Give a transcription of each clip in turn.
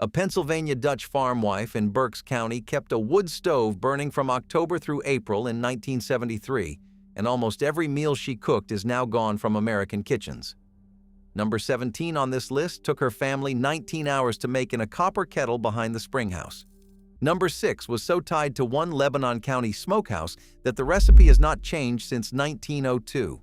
A Pennsylvania Dutch farm wife in Berks County kept a wood stove burning from October through April in 1973, and almost every meal she cooked is now gone from American kitchens. Number 17 on this list took her family 19 hours to make in a copper kettle behind the springhouse. Number 6 was so tied to one Lebanon County smokehouse that the recipe has not changed since 1902.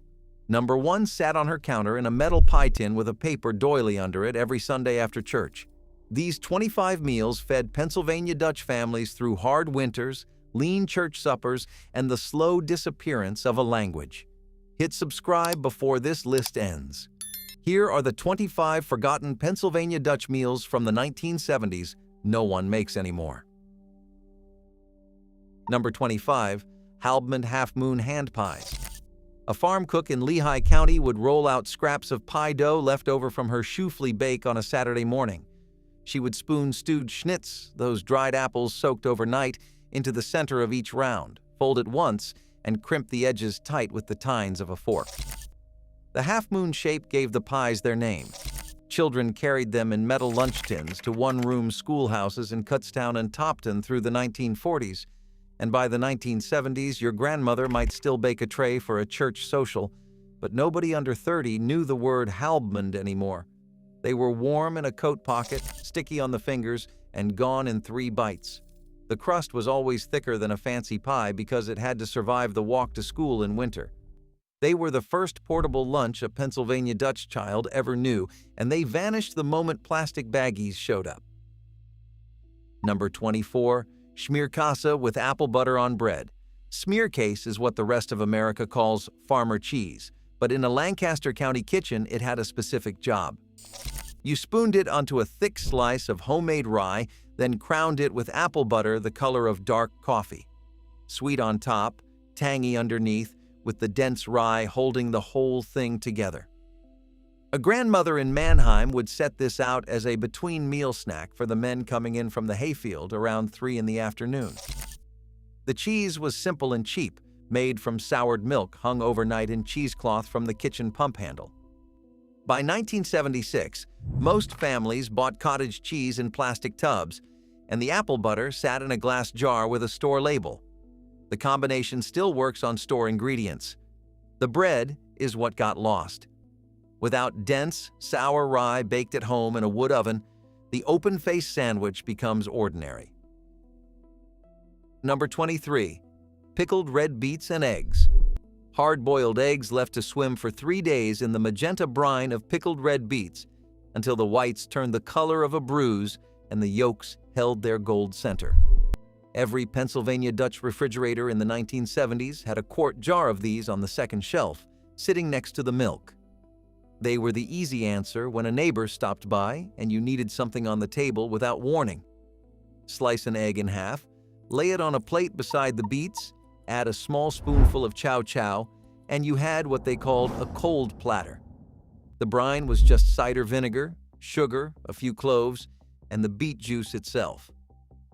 Number 1 sat on her counter in a metal pie tin with a paper doily under it every Sunday after church. These 25 meals fed Pennsylvania Dutch families through hard winters, lean church suppers, and the slow disappearance of a language. Hit subscribe before this list ends. Here are the 25 forgotten Pennsylvania Dutch meals from the 1970s no one makes anymore. Number 25, Halbmond half-moon hand pies. A farm cook in Lehigh County would roll out scraps of pie dough left over from her shoofly bake on a Saturday morning. She would spoon stewed schnitz, those dried apples soaked overnight, into the center of each round, fold it once, and crimp the edges tight with the tines of a fork. The half-moon shape gave the pies their name. Children carried them in metal lunch tins to one-room schoolhouses in Kutztown and Topton through the 1940s, and by the 1970s, your grandmother might still bake a tray for a church social, but nobody under 30 knew the word Halbmond anymore. They were warm in a coat pocket, sticky on the fingers, and gone in 3 bites. The crust was always thicker than a fancy pie because it had to survive the walk to school in winter. They were the first portable lunch a Pennsylvania Dutch child ever knew, and they vanished the moment plastic baggies showed up. Number 24, Schmierkäse with apple butter on bread. Smearcase is what the rest of America calls farmer cheese, but in a Lancaster County kitchen, it had a specific job. You spooned it onto a thick slice of homemade rye, then crowned it with apple butter the color of dark coffee. Sweet on top, tangy underneath, with the dense rye holding the whole thing together. A grandmother in Mannheim would set this out as a between-meal snack for the men coming in from the hayfield around 3 in the afternoon. The cheese was simple and cheap, made from soured milk hung overnight in cheesecloth from the kitchen pump handle. By 1976, most families bought cottage cheese in plastic tubs, and the apple butter sat in a glass jar with a store label. The combination still works on store ingredients. The bread is what got lost. Without dense, sour rye baked at home in a wood oven, the open-faced sandwich becomes ordinary. Number 23, pickled red beets and eggs. Hard-boiled eggs left to swim for 3 days in the magenta brine of pickled red beets until the whites turned the color of a bruise and the yolks held their gold center. Every Pennsylvania Dutch refrigerator in the 1970s had a quart jar of these on the second shelf, sitting next to the milk. They were the easy answer when a neighbor stopped by and you needed something on the table without warning. Slice an egg in half, lay it on a plate beside the beets, add a small spoonful of chow chow, and you had what they called a cold platter. The brine was just cider vinegar, sugar, a few cloves, and the beet juice itself.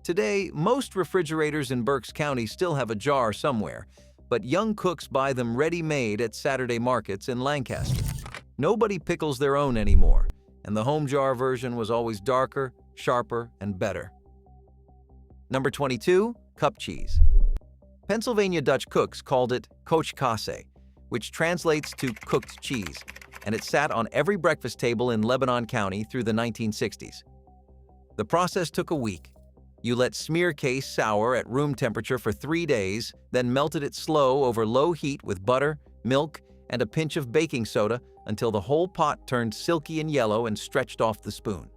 Today, most refrigerators in Berks County still have a jar somewhere, but young cooks buy them ready-made at Saturday markets in Lancaster. Nobody pickles their own anymore, and the home jar version was always darker, sharper, and better. Number 22, cup cheese. Pennsylvania Dutch cooks called it kochkäse, which translates to cooked cheese, and it sat on every breakfast table in Lebanon County through the 1960s. The process took a week. You let smearcase sour at room temperature for 3 days, then melted it slow over low heat with butter, milk, and a pinch of baking soda until the whole pot turned silky and yellow and stretched off the spoon.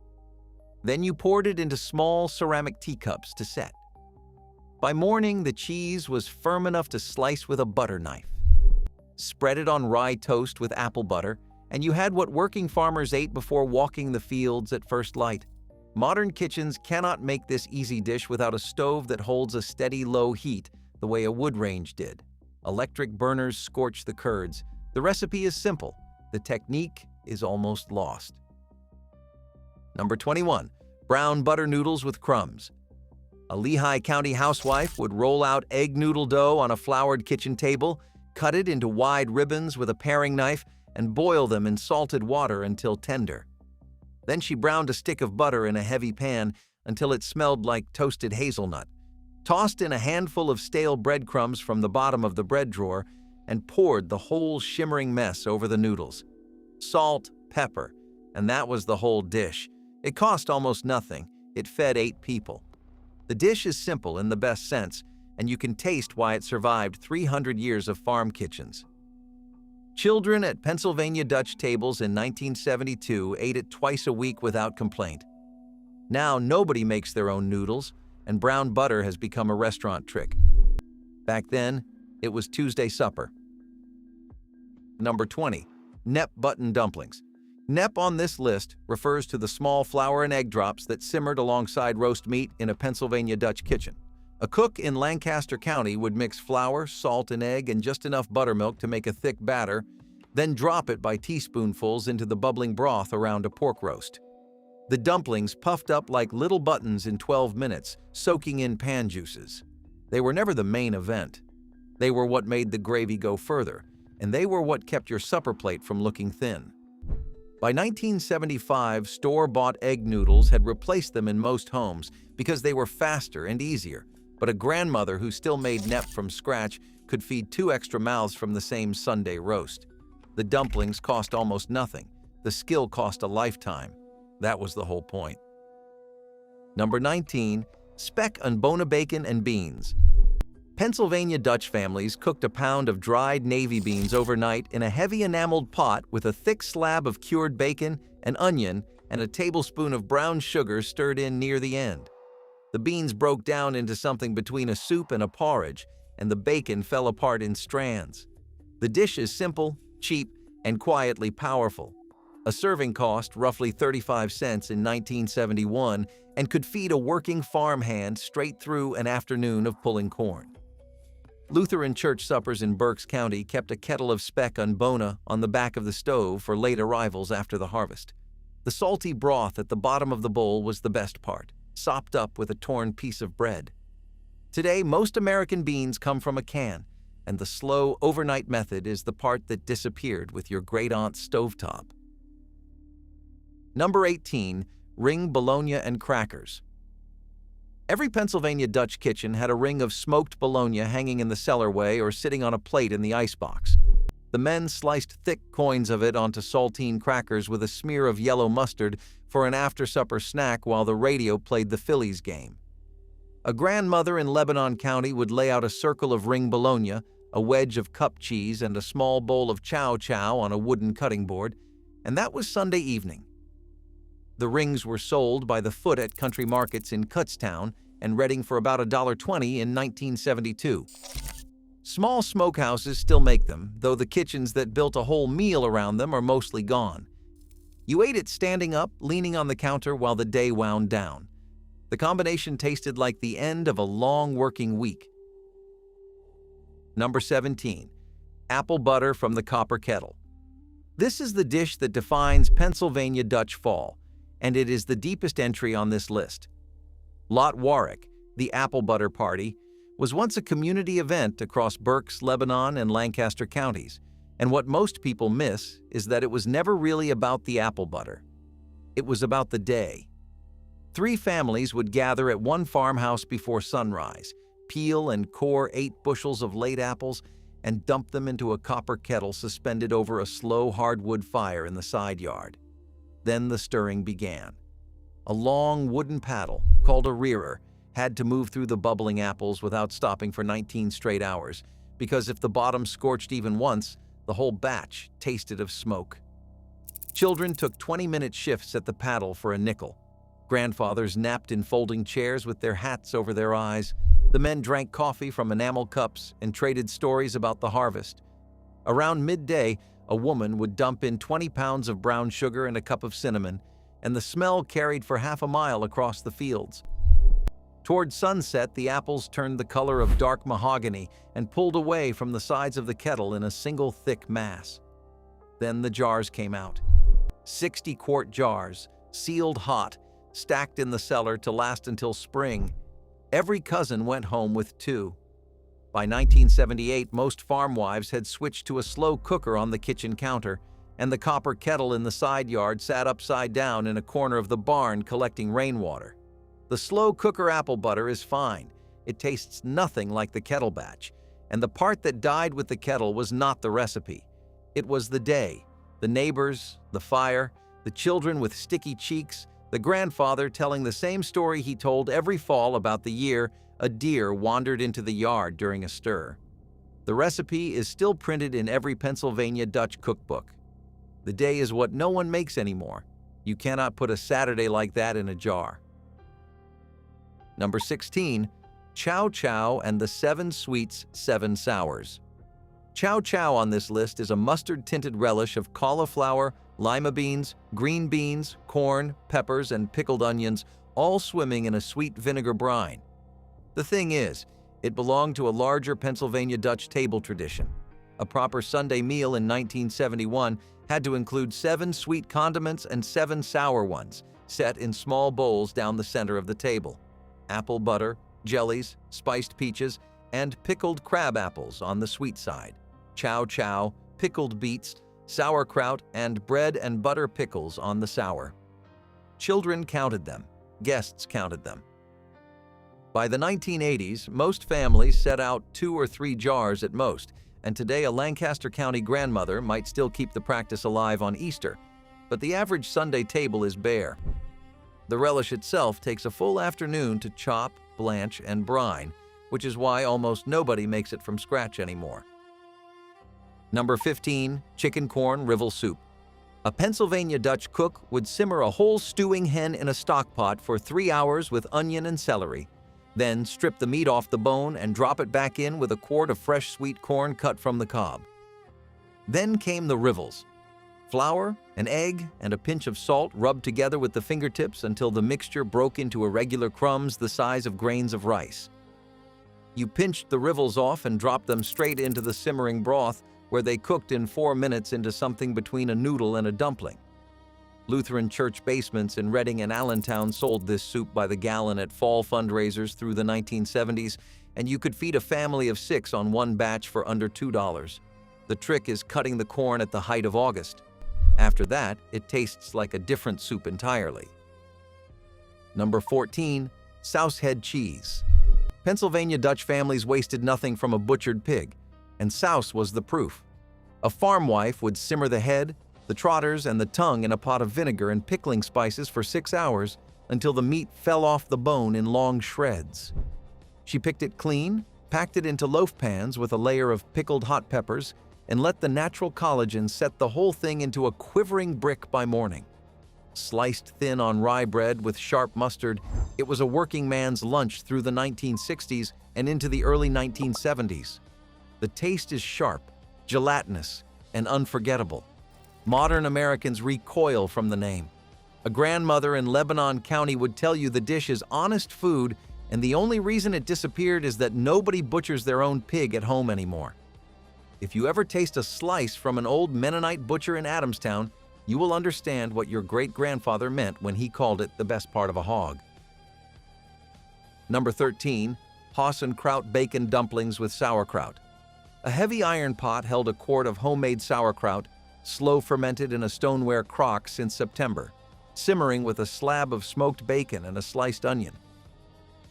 Then you poured it into small ceramic teacups to set. By morning, the cheese was firm enough to slice with a butter knife. Spread it on rye toast with apple butter, and you had what working farmers ate before walking the fields at first light. Modern kitchens cannot make this easy dish without a stove that holds a steady low heat the way a wood range did. Electric burners scorch the curds. The recipe is simple. The technique is almost lost. Number 21, brown butter noodles with crumbs. A Lehigh County housewife would roll out egg noodle dough on a floured kitchen table, cut it into wide ribbons with a paring knife, and boil them in salted water until tender. Then she browned a stick of butter in a heavy pan until it smelled like toasted hazelnut, tossed in a handful of stale breadcrumbs from the bottom of the bread drawer, and poured the whole shimmering mess over the noodles. Salt, pepper, and that was the whole dish. It cost almost nothing. It fed 8 people. The dish is simple in the best sense, and you can taste why it survived 300 years of farm kitchens. Children at Pennsylvania Dutch tables in 1972 ate it twice a week without complaint. Now nobody makes their own noodles, and brown butter has become a restaurant trick. Back then, it was Tuesday supper. Number 20. Knepp button dumplings. Knepp on this list refers to the small flour and egg drops that simmered alongside roast meat in a Pennsylvania Dutch kitchen. A cook in Lancaster County would mix flour, salt, and egg and just enough buttermilk to make a thick batter, then drop it by teaspoonfuls into the bubbling broth around a pork roast. The dumplings puffed up like little buttons in 12 minutes, soaking in pan juices. They were never the main event. They were what made the gravy go further, and they were what kept your supper plate from looking thin. By 1975, store-bought egg noodles had replaced them in most homes because they were faster and easier, but a grandmother who still made Knepp from scratch could feed 2 extra mouths from the same Sunday roast. The dumplings cost almost nothing. The skill cost a lifetime. That was the whole point. Number 19. Speck and bona bacon and beans. Pennsylvania Dutch families cooked a pound of dried navy beans overnight in a heavy enameled pot with a thick slab of cured bacon, an onion, and a tablespoon of brown sugar stirred in near the end. The beans broke down into something between a soup and a porridge, and the bacon fell apart in strands. The dish is simple, cheap, and quietly powerful. A serving cost roughly 35 cents in 1971 and could feed a working farmhand straight through an afternoon of pulling corn. Lutheran church suppers in Berks County kept a kettle of speck and bona on the back of the stove for late arrivals after the harvest. The salty broth at the bottom of the bowl was the best part, sopped up with a torn piece of bread. Today, most American beans come from a can, and the slow overnight method is the part that disappeared with your great-aunt's stovetop. Number 18. Ring bologna and crackers. Every Pennsylvania Dutch kitchen had a ring of smoked bologna hanging in the cellarway or sitting on a plate in the icebox. The men sliced thick coins of it onto saltine crackers with a smear of yellow mustard for an after-supper snack while the radio played the Phillies game. A grandmother in Lebanon County would lay out a circle of ring bologna, a wedge of cup cheese, and a small bowl of chow chow on a wooden cutting board, and that was Sunday evening. The rings were sold by the foot at country markets in Kutztown and Reading for about $1.20 in 1972. Small smokehouses still make them, though the kitchens that built a whole meal around them are mostly gone. You ate it standing up, leaning on the counter while the day wound down. The combination tasted like the end of a long working week. Number 17. Apple butter from the copper kettle. This is the dish that defines Pennsylvania Dutch fall, and it is the deepest entry on this list. Lot Warwick, the apple butter party, was once a community event across Berks, Lebanon, and Lancaster counties, and what most people miss is that it was never really about the apple butter. It was about the day. 3 families would gather at one farmhouse before sunrise, peel and core 8 bushels of late apples, and dump them into a copper kettle suspended over a slow hardwood fire in the side yard. Then the stirring began. A long wooden paddle, called a rearer, had to move through the bubbling apples without stopping for 19 straight hours, because if the bottom scorched even once, the whole batch tasted of smoke. Children took 20-minute shifts at the paddle for a nickel. Grandfathers napped in folding chairs with their hats over their eyes. The men drank coffee from enamel cups and traded stories about the harvest. Around midday, a woman would dump in 20 pounds of brown sugar and a cup of cinnamon, and the smell carried for half a mile across the fields. Toward sunset, the apples turned the color of dark mahogany and pulled away from the sides of the kettle in a single thick mass. Then the jars came out. 60-quart jars, sealed hot, stacked in the cellar to last until spring. Every cousin went home with 2. By 1978, most farm wives had switched to a slow cooker on the kitchen counter, and the copper kettle in the side yard sat upside down in a corner of the barn collecting rainwater. The slow cooker apple butter is fine. It tastes nothing like the kettle batch, and the part that died with the kettle was not the recipe. It was the day, the neighbors, the fire, the children with sticky cheeks, the grandfather telling the same story he told every fall about the year a deer wandered into the yard during a stir. The recipe is still printed in every Pennsylvania Dutch cookbook. The day is what no one makes anymore. You cannot put a Saturday like that in a jar. Number 16, Chow Chow and the 7 Sweets, 7 Sours. Chow Chow on this list is a mustard-tinted relish of cauliflower, lima beans, green beans, corn, peppers, and pickled onions, all swimming in a sweet vinegar brine. The thing is, it belonged to a larger Pennsylvania Dutch table tradition. A proper Sunday meal in 1971 had to include 7 sweet condiments and 7 sour ones, set in small bowls down the center of the table. Apple butter, jellies, spiced peaches, and pickled crab apples on the sweet side. Chow chow, pickled beets, sauerkraut, and bread and butter pickles on the sour. Children counted them. Guests counted them. By the 1980s, most families set out 2 or 3 jars at most, and today a Lancaster County grandmother might still keep the practice alive on Easter, but the average Sunday table is bare. The relish itself takes a full afternoon to chop, blanch, and brine, which is why almost nobody makes it from scratch anymore. Number 15, chicken corn rivel soup. A Pennsylvania Dutch cook would simmer a whole stewing hen in a stock pot for 3 hours with onion and celery, then strip the meat off the bone and drop it back in with a quart of fresh sweet corn cut from the cob. Then came the rivels. Flour, an egg, and a pinch of salt rubbed together with the fingertips until the mixture broke into irregular crumbs the size of grains of rice. You pinched the rivels off and dropped them straight into the simmering broth, where they cooked in 4 minutes into something between a noodle and a dumpling. Lutheran church basements in Reading and Allentown sold this soup by the gallon at fall fundraisers through the 1970s, and you could feed a family of 6 on one batch for under $2. The trick is cutting the corn at the height of August. After that, it tastes like a different soup entirely. Number 14, souse head cheese. Pennsylvania Dutch families wasted nothing from a butchered pig, and souse was the proof. A farm wife would simmer the head, the trotters, and the tongue in a pot of vinegar and pickling spices for 6 hours until the meat fell off the bone in long shreds. She picked it clean, packed it into loaf pans with a layer of pickled hot peppers, and let the natural collagen set the whole thing into a quivering brick by morning. Sliced thin on rye bread with sharp mustard, it was a working man's lunch through the 1960s and into the early 1970s. The taste is sharp, gelatinous, and unforgettable. Modern Americans recoil from the name. A grandmother in Lebanon County would tell you the dish is honest food, and the only reason it disappeared is that nobody butchers their own pig at home anymore. If you ever taste a slice from an old Mennonite butcher in Adamstown, you will understand what your great-grandfather meant when he called it the best part of a hog. Number 13, Hausfrauen bacon dumplings with sauerkraut. A heavy iron pot held a quart of homemade sauerkraut, slow fermented in a stoneware crock since September, simmering with a slab of smoked bacon and a sliced onion.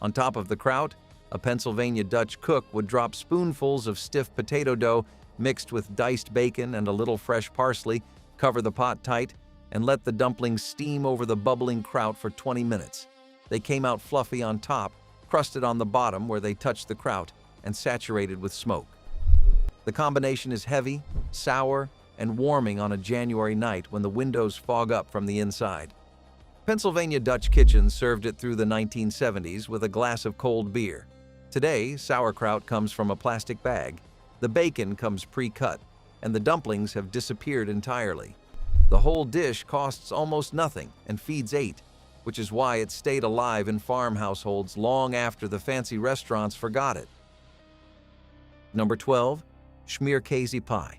On top of the kraut, a Pennsylvania Dutch cook would drop spoonfuls of stiff potato dough mixed with diced bacon and a little fresh parsley, cover the pot tight, and let the dumplings steam over the bubbling kraut for 20 minutes. They came out fluffy on top, crusted on the bottom where they touched the kraut, and saturated with smoke. The combination is heavy, sour, and warming on a January night when the windows fog up from the inside. Pennsylvania Dutch kitchens served it through the 1970s with a glass of cold beer. Today, sauerkraut comes from a plastic bag, the bacon comes pre-cut, and the dumplings have disappeared entirely. The whole dish costs almost nothing and feeds 8, which is why it stayed alive in farm households long after the fancy restaurants forgot it. Number 12, Schmierkäse pie.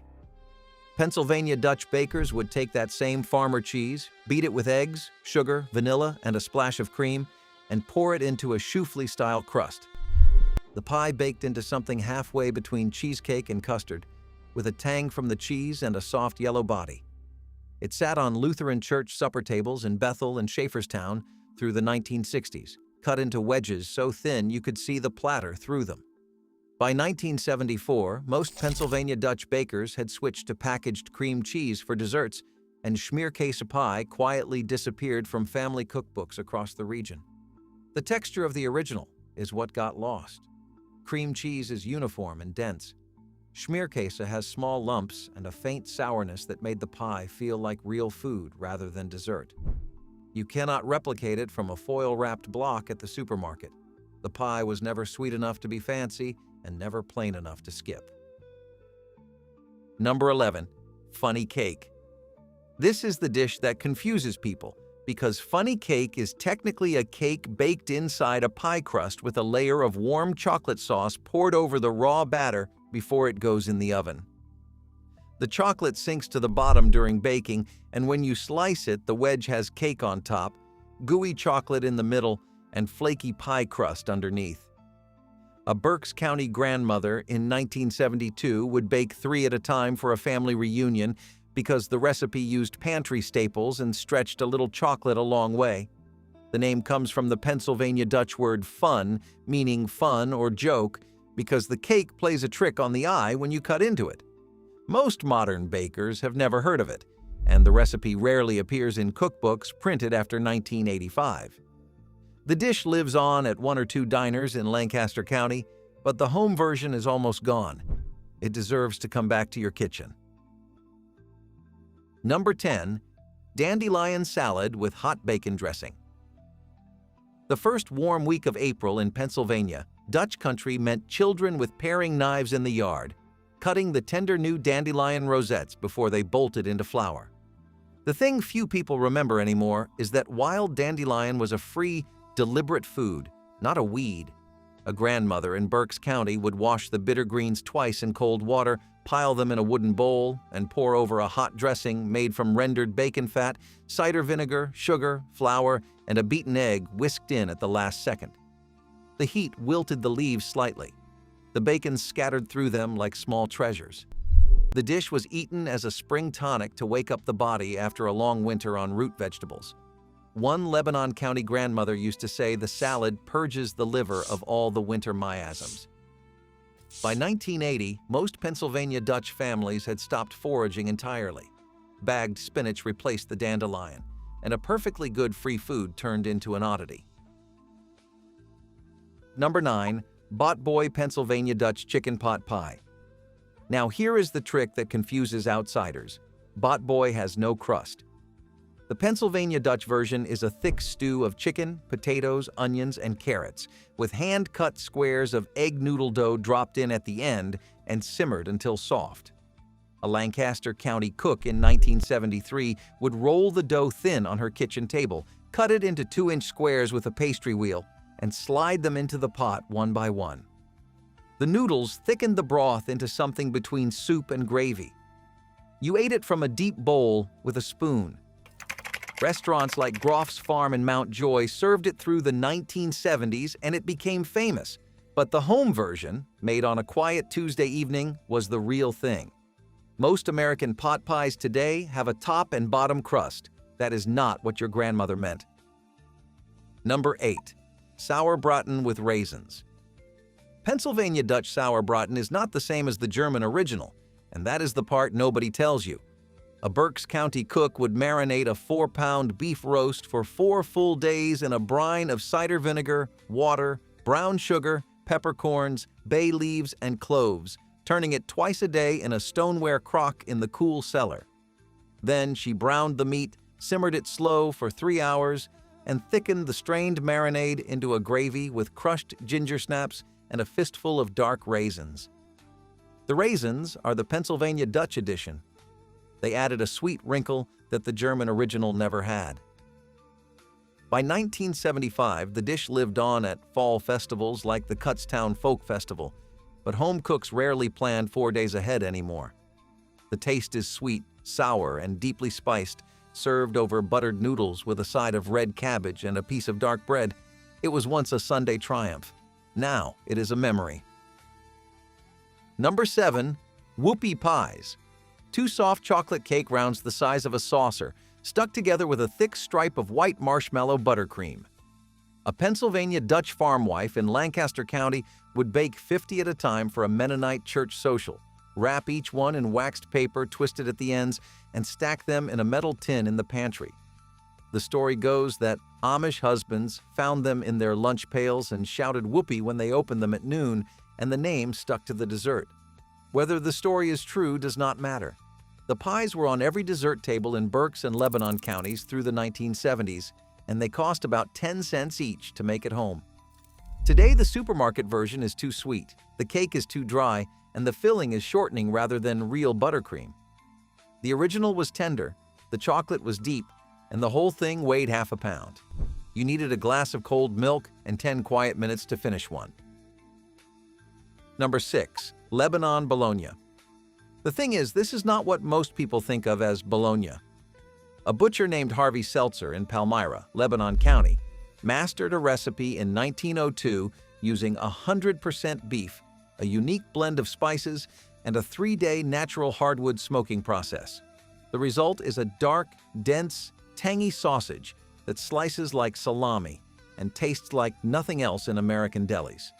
Pennsylvania Dutch bakers would take that same farmer cheese, beat it with eggs, sugar, vanilla, and a splash of cream, and pour it into a chouflé-style crust. The pie baked into something halfway between cheesecake and custard, with a tang from the cheese and a soft yellow body. It sat on Lutheran church supper tables in Bethel and Schaefferstown through the 1960s, cut into wedges so thin you could see the platter through them. By 1974, most Pennsylvania Dutch bakers had switched to packaged cream cheese for desserts, and smearcase pie quietly disappeared from family cookbooks across the region. The texture of the original is what got lost. Cream cheese is uniform and dense. Smearcase has small lumps and a faint sourness that made the pie feel like real food rather than dessert. You cannot replicate it from a foil-wrapped block at the supermarket. The pie was never sweet enough to be fancy and never plain enough to skip. Number 11. Funny cake. This is the dish that confuses people because funny cake is technically a cake baked inside a pie crust with a layer of warm chocolate sauce poured over the raw batter before it goes in the oven. The chocolate sinks to the bottom during baking, and when you slice it, the wedge has cake on top, gooey chocolate in the middle, and flaky pie crust underneath. A Berks County grandmother in 1972 would bake 3 at a time for a family reunion because the recipe used pantry staples and stretched a little chocolate a long way. The name comes from the Pennsylvania Dutch word fun, meaning fun or joke, because the cake plays a trick on the eye when you cut into it. Most modern bakers have never heard of it, and the recipe rarely appears in cookbooks printed after 1985. The dish lives on at 1 or 2 diners in Lancaster County, but the home version is almost gone. It deserves to come back to your kitchen. Number 10. Dandelion salad with hot bacon dressing. The first warm week of April in Pennsylvania, Dutch country meant children with paring knives in the yard, cutting the tender new dandelion rosettes before they bolted into flower. The thing few people remember anymore is that wild dandelion was a free, deliberate food, not a weed. A grandmother in Berks County would wash the bitter greens twice in cold water, pile them in a wooden bowl, and pour over a hot dressing made from rendered bacon fat, cider vinegar, sugar, flour, and a beaten egg whisked in at the last second. The heat wilted the leaves slightly. The bacon scattered through them like small treasures. The dish was eaten as a spring tonic to wake up the body after a long winter on root vegetables. One Lebanon County grandmother used to say the salad purges the liver of all the winter miasms. By 1980, most Pennsylvania Dutch families had stopped foraging entirely. Bagged spinach replaced the dandelion, and a perfectly good free food turned into an oddity. Number 9. Bot Boy Pennsylvania Dutch Chicken Pot Pie. Now here is the trick that confuses outsiders. Bot Boy has no crust. The Pennsylvania Dutch version is a thick stew of chicken, potatoes, onions, and carrots, with hand-cut squares of egg noodle dough dropped in at the end and simmered until soft. A Lancaster County cook in 1973 would roll the dough thin on her kitchen table, cut it into 2-inch squares with a pastry wheel, and slide them into the pot one by one. The noodles thickened the broth into something between soup and gravy. You ate it from a deep bowl with a spoon. Restaurants like Groff's Farm in Mount Joy served it through the 1970s and it became famous. But the home version, made on a quiet Tuesday evening, was the real thing. Most American pot pies today have a top and bottom crust. That is not what your grandmother meant. Number 8. Sauerbraten with raisins. Pennsylvania Dutch sauerbraten is not the same as the German original, and that is the part nobody tells you. A Berks County cook would marinate a 4-pound beef roast for 4 full days in a brine of cider vinegar, water, brown sugar, peppercorns, bay leaves, and cloves, turning it twice a day in a stoneware crock in the cool cellar. Then she browned the meat, simmered it slow for 3 hours, and thickened the strained marinade into a gravy with crushed ginger snaps and a fistful of dark raisins. The raisins are the Pennsylvania Dutch edition. They added a sweet wrinkle that the German original never had. By 1975, the dish lived on at fall festivals like the Kutztown Folk Festival, but home cooks rarely planned 4 days ahead anymore. The taste is sweet, sour, and deeply spiced, served over buttered noodles with a side of red cabbage and a piece of dark bread. It was once a Sunday triumph. Now it is a memory. Number 7. Whoopie pies. Two soft chocolate cake rounds the size of a saucer, stuck together with a thick stripe of white marshmallow buttercream. A Pennsylvania Dutch farm wife in Lancaster County would bake 50 at a time for a Mennonite church social, wrap each one in waxed paper twisted at the ends, and stack them in a metal tin in the pantry. The story goes that Amish husbands found them in their lunch pails and shouted whoopee when they opened them at noon, and the name stuck to the dessert. Whether the story is true does not matter. The pies were on every dessert table in Berks and Lebanon counties through the 1970s, and they cost about 10 cents each to make at home. Today, the supermarket version is too sweet, the cake is too dry, and the filling is shortening rather than real buttercream. The original was tender, the chocolate was deep, and the whole thing weighed half a pound. You needed a glass of cold milk and 10 quiet minutes to finish one. Number 6. Lebanon Bologna. The thing is, this is not what most people think of as bologna. A butcher named Harvey Seltzer in Palmyra, Lebanon County, mastered a recipe in 1902 using 100% beef, a unique blend of spices, and a 3-day natural hardwood smoking process. The result is a dark, dense, tangy sausage that slices like salami and tastes like nothing else in American delis.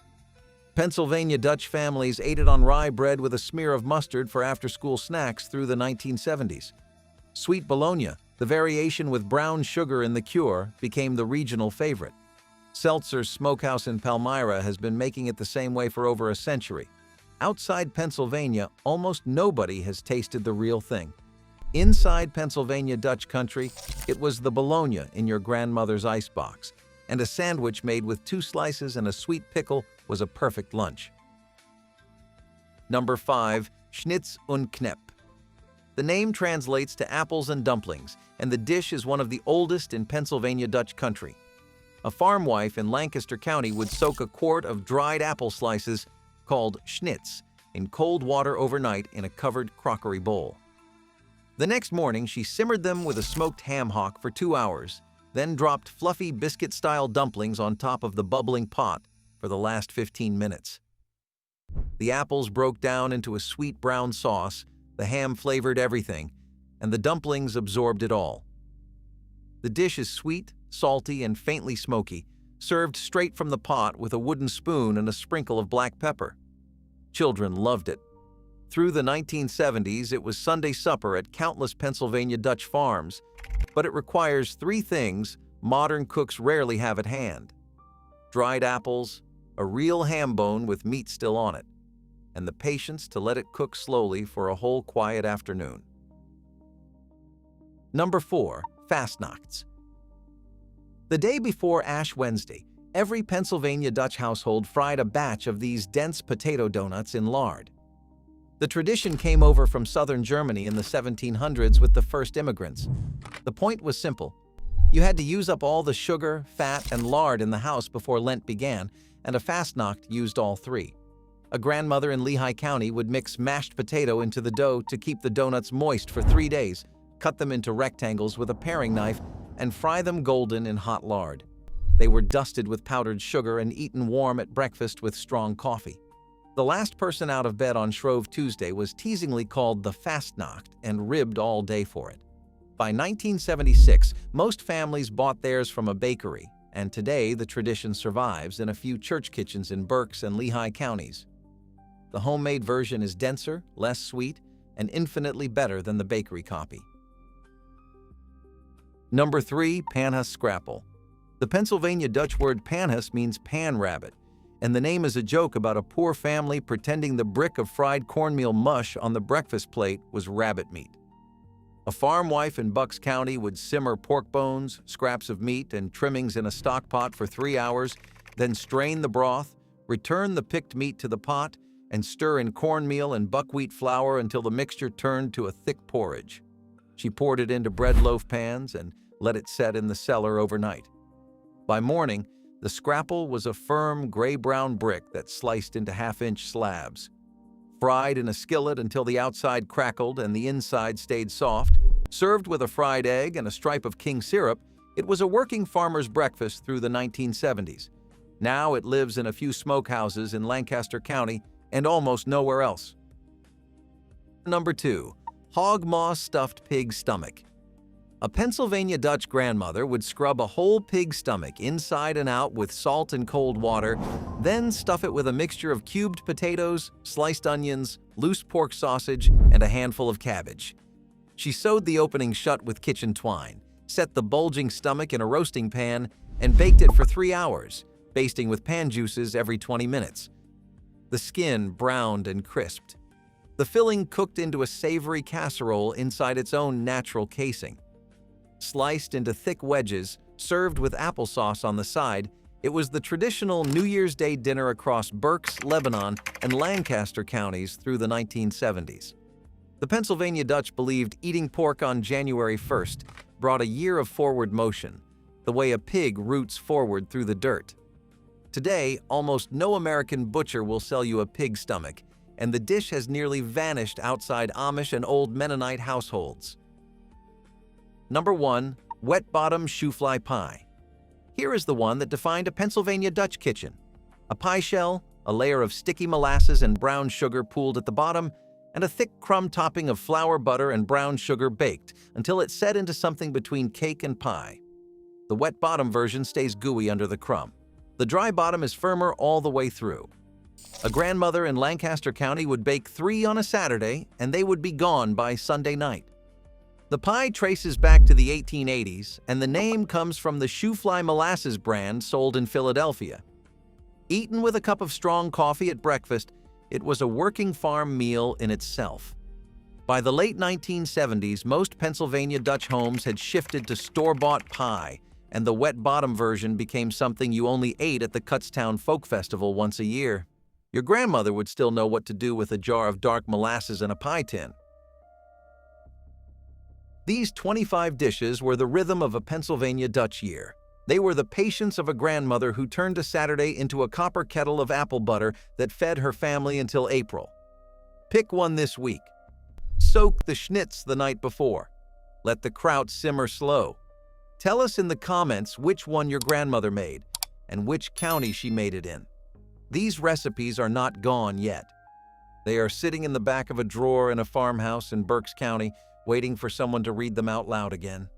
Pennsylvania Dutch families ate it on rye bread with a smear of mustard for after-school snacks through the 1970s. Sweet bologna, the variation with brown sugar in the cure, became the regional favorite. Seltzer's Smokehouse in Palmyra has been making it the same way for over a century. Outside Pennsylvania, almost nobody has tasted the real thing. Inside Pennsylvania Dutch country, it was the bologna in your grandmother's icebox, and a sandwich made with 2 slices and a sweet pickle was a perfect lunch. Number 5. Schnitz und Knepp. The name translates to apples and dumplings, and the dish is one of the oldest in Pennsylvania Dutch country. A farm wife in Lancaster County would soak a quart of dried apple slices, called schnitz, in cold water overnight in a covered crockery bowl. The next morning, she simmered them with a smoked ham hock for 2 hours, then dropped fluffy biscuit-style dumplings on top of the bubbling pot for the last 15 minutes. The apples broke down into a sweet brown sauce, the ham flavored everything, and the dumplings absorbed it all. The dish is sweet, salty, and faintly smoky, served straight from the pot with a wooden spoon and a sprinkle of black pepper. Children loved it. Through the 1970s, it was Sunday supper at countless Pennsylvania Dutch farms, but it requires 3 things modern cooks rarely have at hand: dried apples, a real ham bone with meat still on it, and the patience to let it cook slowly for a whole quiet afternoon. Number 4. Fastnachts. The day before Ash Wednesday, every Pennsylvania Dutch household fried a batch of these dense potato donuts in lard. The tradition came over from southern Germany in the 1700s with the first immigrants. The point was simple. You had to use up all the sugar, fat, and lard in the house before Lent began, and a Fastnacht used all 3. A grandmother in Lehigh County would mix mashed potato into the dough to keep the donuts moist for 3 days, cut them into rectangles with a paring knife, and fry them golden in hot lard. They were dusted with powdered sugar and eaten warm at breakfast with strong coffee. The last person out of bed on Shrove Tuesday was teasingly called the Fastnacht and ribbed all day for it. By 1976, most families bought theirs from a bakery, and today the tradition survives in a few church kitchens in Berks and Lehigh counties. The homemade version is denser, less sweet, and infinitely better than the bakery copy. Number 3. Panhas Scrapple. The Pennsylvania Dutch word panhas means pan rabbit, and the name is a joke about a poor family pretending the brick of fried cornmeal mush on the breakfast plate was rabbit meat. A farm wife in Bucks County would simmer pork bones, scraps of meat, and trimmings in a stock pot for 3 hours, then strain the broth, return the picked meat to the pot, and stir in cornmeal and buckwheat flour until the mixture turned to a thick porridge. She poured it into bread loaf pans and let it set in the cellar overnight. By morning, the scrapple was a firm gray-brown brick that sliced into half-inch slabs. Fried in a skillet until the outside crackled and the inside stayed soft, served with a fried egg and a stripe of king syrup, it was a working farmer's breakfast through the 1970s. Now it lives in a few smokehouses in Lancaster County and almost nowhere else. Number 2. hog maw stuffed pig stomach. A Pennsylvania Dutch grandmother would scrub a whole pig stomach inside and out with salt and cold water, then stuff it with a mixture of cubed potatoes, sliced onions, loose pork sausage, and a handful of cabbage. She sewed the opening shut with kitchen twine, set the bulging stomach in a roasting pan, and baked it for 3 hours, basting with pan juices every 20 minutes. The skin browned and crisped. The filling cooked into a savory casserole inside its own natural casing. Sliced into thick wedges, served with applesauce on the side, it was the traditional New Year's Day dinner across Berks, Lebanon, and Lancaster counties through the 1970s. The Pennsylvania Dutch believed eating pork on January 1st brought a year of forward motion, the way a pig roots forward through the dirt. Today, almost no American butcher will sell you a pig stomach, and the dish has nearly vanished outside Amish and Old Mennonite households. Number 1. Wet bottom shoe fly pie. Here is the one that defined a Pennsylvania Dutch kitchen. A pie shell, a layer of sticky molasses and brown sugar pooled at the bottom, and a thick crumb topping of flour, butter, and brown sugar baked until it set into something between cake and pie. The wet bottom version stays gooey under the crumb. The dry bottom is firmer all the way through. A grandmother in Lancaster County would bake 3 on a Saturday, and they would be gone by Sunday night. The pie traces back to the 1880s, and the name comes from the shoe fly molasses brand sold in Philadelphia. Eaten with a cup of strong coffee at breakfast, it was a working farm meal in itself. By the late 1970s, most Pennsylvania Dutch homes had shifted to store-bought pie, and the wet bottom version became something you only ate at the Kutztown Folk Festival once a year. Your grandmother would still know what to do with a jar of dark molasses and a pie tin. These 25 dishes were the rhythm of a Pennsylvania Dutch year. They were the patience of a grandmother who turned a Saturday into a copper kettle of apple butter that fed her family until April. Pick one this week. Soak the schnitz the night before. Let the kraut simmer slow. Tell us in the comments which one your grandmother made and which county she made it in. These recipes are not gone yet. They are sitting in the back of a drawer in a farmhouse in Berks County, waiting for someone to read them out loud again.